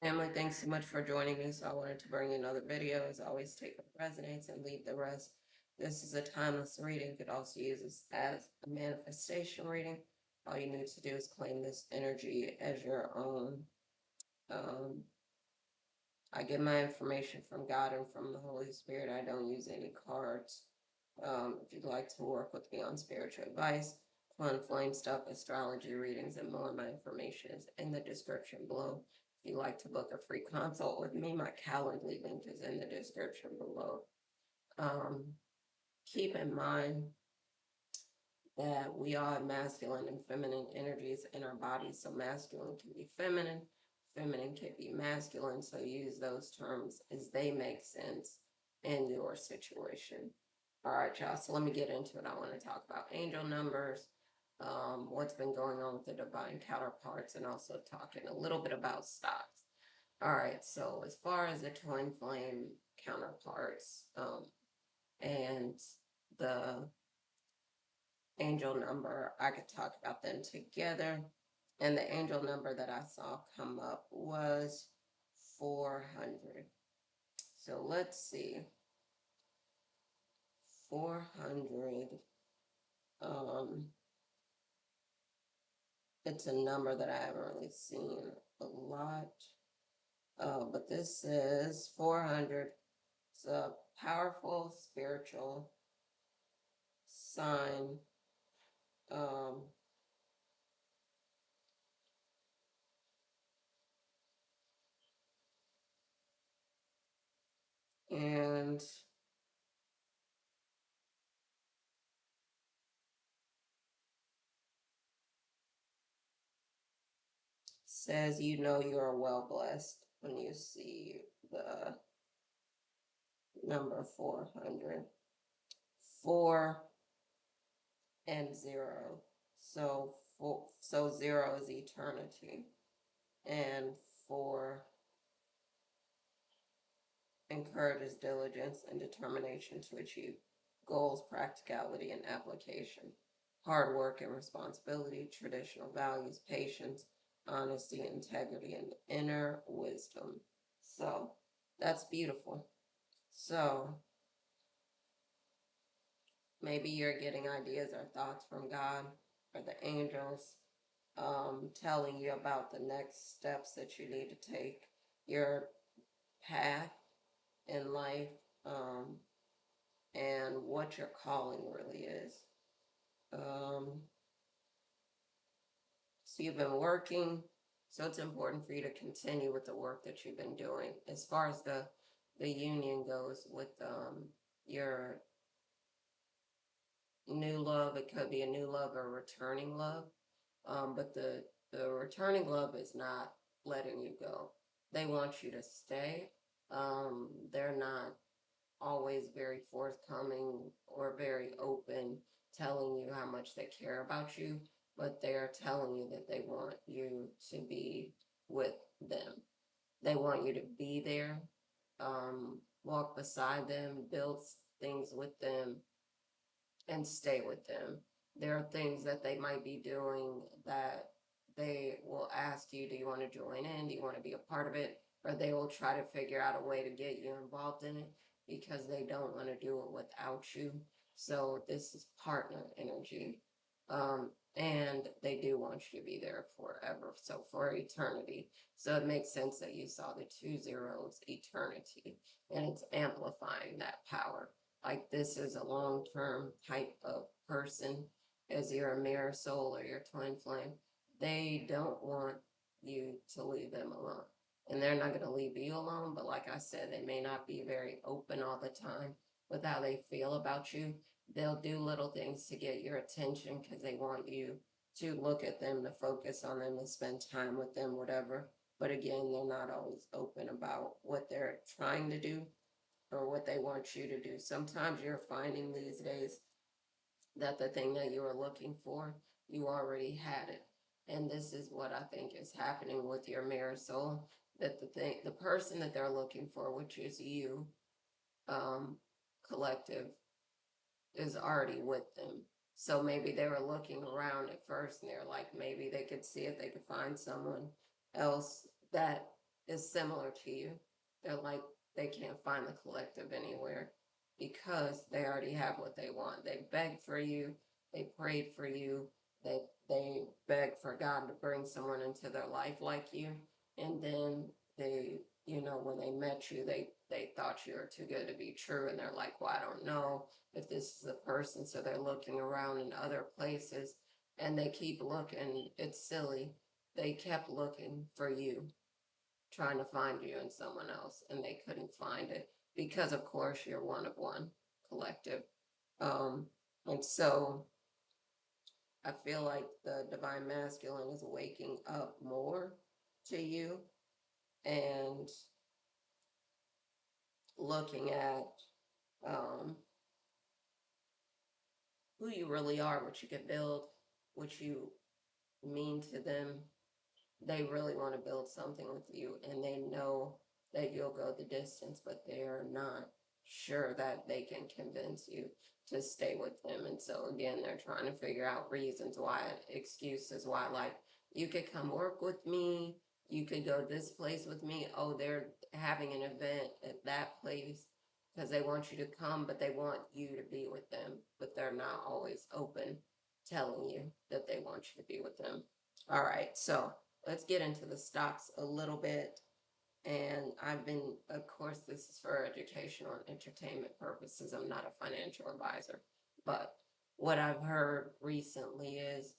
Family, thanks so much for joining me. So I wanted to bring you another video. As always, take what resonates and leave the rest. This is a timeless reading. You could also use this as a manifestation reading. All you need to do is claim this energy as your own. Um, I get my information from God and from the Holy Spirit. I don't use any cards. If you'd like to work with me on spiritual advice, twin flame stuff, astrology readings, and more, my information is in the description below. If you'd like to book a free consult with me, my Calendly link is in the description below. Um, Keep in mind that we all have masculine and feminine energies in our bodies. So masculine can be feminine, feminine can be masculine. So use those terms as they make sense in your situation. All right, y'all. So let me get into it. I want to talk about angel numbers, what's been going on with the divine counterparts, and also talking a little bit about stocks. All right. So as far as the twin flame counterparts, and the angel number, I could talk about them together. And the angel number that I saw come up was 400. So let's see. 400. Um, it's a number that I haven't really seen a lot. But this is 400. It's a powerful spiritual sign. Um, and says you know you are well blessed when you see the number 400. 4 and 0. So 0 is eternity, and 4 encourages diligence and determination to achieve goals, practicality, and application, hard work and responsibility, traditional values, patience, honesty, integrity, and inner wisdom. So that's beautiful. So maybe you're getting ideas or thoughts from God or the angels, telling you about the next steps that you need to take, your path in life, and what your calling really is. Um, so you've been working, so it's important for you to continue with the work that you've been doing. As far as the union goes with your new love, it could be a new love or returning love. But the returning love is not letting you go. They want you to stay. They're not always very forthcoming or very open, telling you how much they care about you, but they're telling you that they want you to be with them. They want you to be there, walk beside them, build things with them, and stay with them. There are things that they might be doing that they will ask you, do you want to join in? Do you want to be a part of it? Or they will try to figure out a way to get you involved in it because they don't want to do it without you. So this is partner energy. And they do want you to be there forever. So for eternity. So it makes sense that you saw the 2 zeros, eternity, and it's amplifying that power. Like this is a long-term type of person, as your mirror soul or your twin flame. They don't want you to leave them alone. And they're not going to leave you alone, but like I said, they may not be very open all the time with how they feel about you. They'll do little things to get your attention because they want you to look at them, to focus on them, to spend time with them, whatever. But again, they're not always open about what they're trying to do or what they want you to do. Sometimes you're finding these days that the thing that you were looking for, you already had it. And this is what I think is happening with your mirror soul, that the person that they're looking for, which is you, um, collective, is already with them. So maybe they were looking around at first and they're like, maybe they could see if they could find someone else that is similar to you. They're like, they can't find the collective anywhere because they already have what they want. They begged for you, they prayed for you, they begged for God to bring someone into their life like you, and then they, you know, when they met you, they thought you were too good to be true, and they're like, well, I don't know if this is the person, so they're looking around in other places, and they keep looking. It's silly. They kept looking for you, trying to find you in someone else, and they couldn't find it because, of course, you're one of one collective. Um, and so I feel like the divine masculine is waking up more to you and looking at um, who you really are, what you can build, what you mean to them. They really want to build something with you, and they know that you'll go the distance, but they are not sure that they can convince you to stay with them. And so again, they're trying to figure out reasons why, excuses why, like, you could come work with me, you could go this place with me. Oh, they're having an event at that place because they want you to come, but they want you to be with them, but they're not always open telling you that they want you to be with them. All right, so let's get into the stocks a little bit. And I've been, of course, this is for educational and entertainment purposes. I'm not a financial advisor. But what I've heard recently is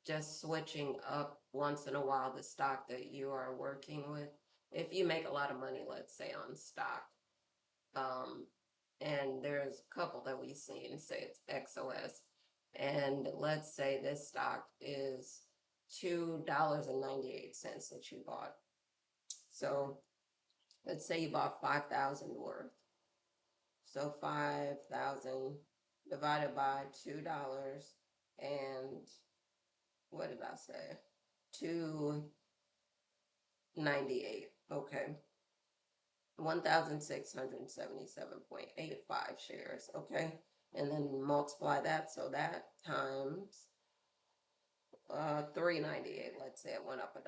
just switching up once in a while the stock that you are working with. If you make a lot of money, let's say on stock, um, and there's a couple that we've seen, say it's XOS, and let's say this stock is $2.98 that you bought. So let's say you bought 5,000 worth. So 5,000 divided by $2 and what did I say? 298. Okay. 1,677.85 shares. Okay. And then multiply that. So that times 398. Let's say it went up $1.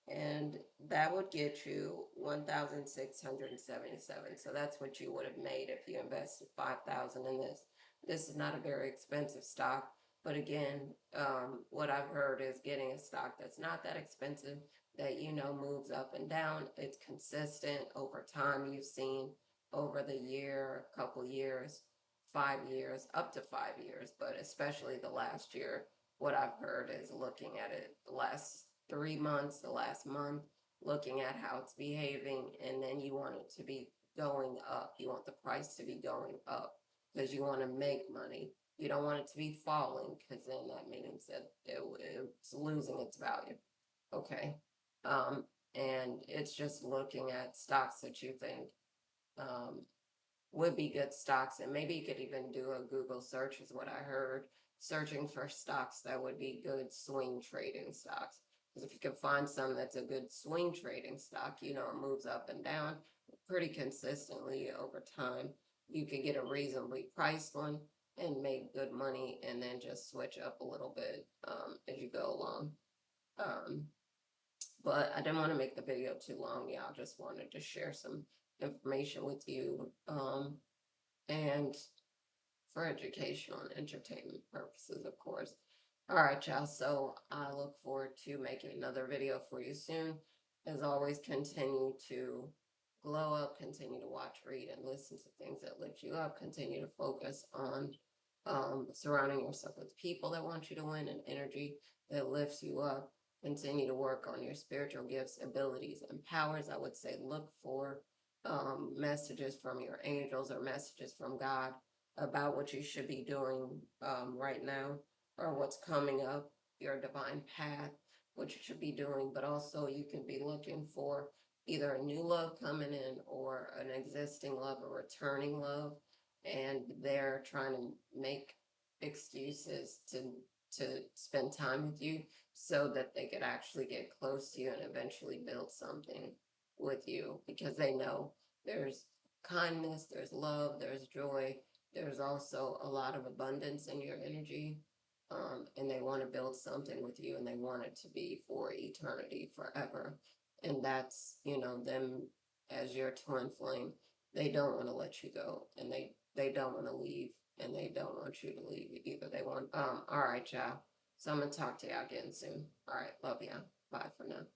And that would get you 1,677. So that's what you would have made if you invested 5,000 in this. This is not a very expensive stock, but again, what I've heard is getting a stock that's not that expensive, that moves up and down. It's consistent over time. You've seen over the year, a couple years, 5 years, up to 5 years, but especially the last year. What I've heard is looking at it the last 3 months, the last month, looking at how it's behaving, and then you want it to be going up. You want the price to be going up because you want to make money. You don't want it to be falling because then that means that it's losing its value. Okay. Um, and it's just looking at stocks that you think um, would be good stocks. And maybe you could even do a Google search, is what I heard, searching for stocks that would be good swing trading stocks. Because if you can find some that's a good swing trading stock, it moves up and down pretty consistently over time. You could get a reasonably priced one and make good money and then just switch up a little bit as you go along. Um, but I didn't want to make the video too long. Yeah, I just wanted to share some information with you. And for educational and entertainment purposes, of course. All right, y'all. So I look forward to making another video for you soon. As always, continue to glow up, continue to watch, read, and listen to things that lift you up. Continue to focus on surrounding yourself with people that want you to win and energy that lifts you up. Continue to work on your spiritual gifts, abilities, and powers. I would say look for messages from your angels or messages from God about what you should be doing right now or what's coming up, your divine path, what you should be doing. But also, you can be looking for either a new love coming in or an existing love, a returning love, and they're trying to make excuses to spend time with you so that they could actually get close to you and eventually build something with you because they know there's kindness, there's love, there's joy, there's also a lot of abundance in your energy. And they want to build something with you and they want it to be for eternity, forever. And that's, them as your twin flame. They don't want to let you go, and they don't want to leave, and they don't want you to leave either. They want, all right, y'all. So I'm gonna talk to y'all again soon. All right, love y'all. Bye for now.